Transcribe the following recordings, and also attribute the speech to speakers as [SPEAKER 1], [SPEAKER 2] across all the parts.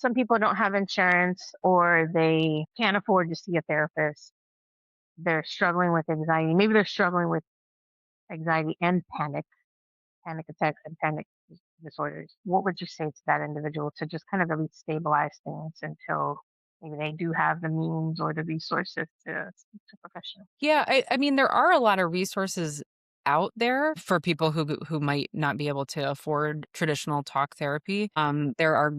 [SPEAKER 1] some people don't have insurance or they can't afford to see a therapist. They're struggling with anxiety. Maybe they're struggling with anxiety and panic attacks and panic disorders. What would you say to that individual to just kind of really stabilize things until maybe they do have the means or the resources to speak to a professional?
[SPEAKER 2] Yeah, I mean, there are a lot of resources out there for people who might not be able to afford traditional talk therapy. There are,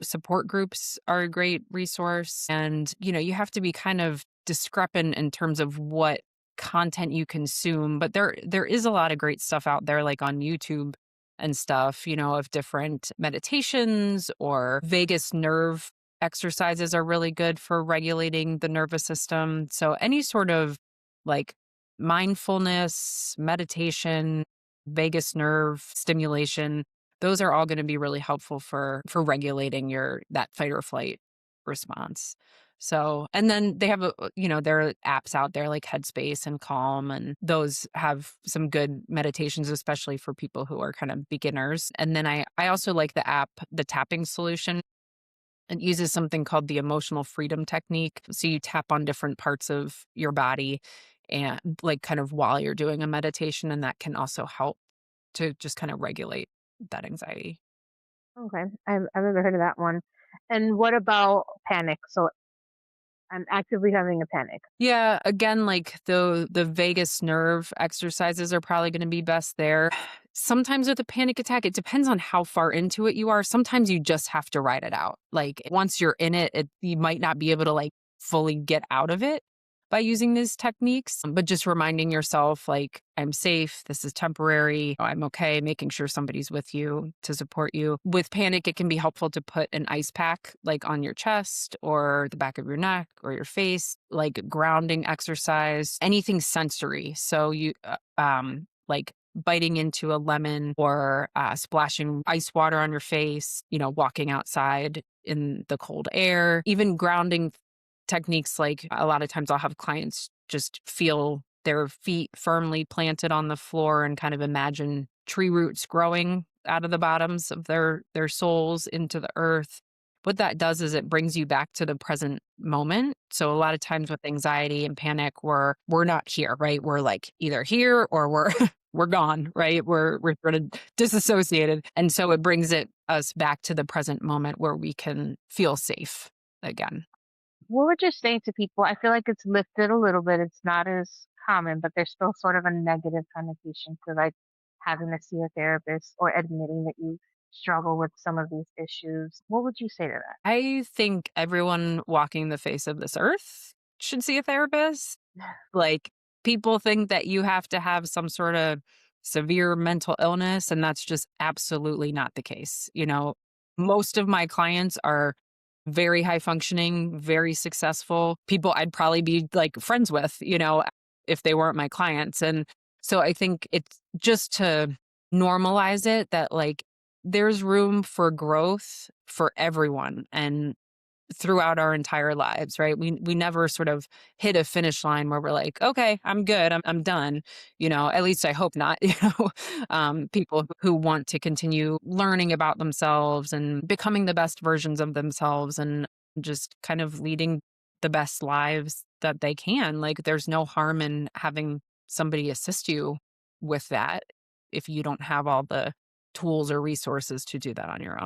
[SPEAKER 2] support groups are a great resource, and you have to be kind of discrepant in terms of what content you consume. But there is a lot of great stuff out there, like on YouTube and stuff, of different meditations or vagus nerve exercises are really good for regulating the nervous system. So any sort of like mindfulness, meditation, vagus nerve stimulation, those are all going to be really helpful for regulating your that fight or flight response. So, and then they have there are apps out there like Headspace and Calm, and those have some good meditations, especially for people who are kind of beginners. And then I also like the app, the tapping solution. It uses something called the emotional freedom technique. So you tap on different parts of your body and like kind of while you're doing a meditation, and that can also help to just kind of regulate that anxiety.
[SPEAKER 1] Okay, I've never heard of that one. And what about panic? So I'm actively having a panic.
[SPEAKER 2] Yeah, again, like the vagus nerve exercises are probably going to be best there. Sometimes with a panic attack, it depends on how far into it you are. Sometimes you just have to ride it out. Like once you're in it, you might not be able to like fully get out of it by using these techniques, but just reminding yourself like I'm safe, this is temporary, I'm okay, making sure somebody's with you to support you. With panic, it can be helpful to put an ice pack like on your chest or the back of your neck or your face, like grounding exercise, anything sensory. So like biting into a lemon or splashing ice water on your face, walking outside in the cold air, even grounding techniques. Like a lot of times I'll have clients just feel their feet firmly planted on the floor and kind of imagine tree roots growing out of the bottoms of their soles into the earth. What that does is it brings you back to the present moment. So a lot of times with anxiety and panic, we're not here, right? We're like either here or we're we're gone, right? We're sort of disassociated. And so it brings us back to the present moment where we can feel safe again.
[SPEAKER 1] What would you say to people? I feel like it's lifted a little bit. It's not as common, but there's still sort of a negative connotation to like having to see a therapist or admitting that you struggle with some of these issues. What would you say to that?
[SPEAKER 2] I think everyone walking the face of this earth should see a therapist. Like, people think that you have to have some sort of severe mental illness, and that's just absolutely not the case. Most of my clients are very high functioning, very successful people I'd probably be like friends with, if they weren't my clients. And so I think it's just to normalize it that like there's room for growth for everyone. And throughout our entire lives, right? We never sort of hit a finish line where we're like, okay, I'm good, I'm done. At least I hope not. People who want to continue learning about themselves and becoming the best versions of themselves and just kind of leading the best lives that they can. Like, there's no harm in having somebody assist you with that if you don't have all the tools or resources to do that on your own.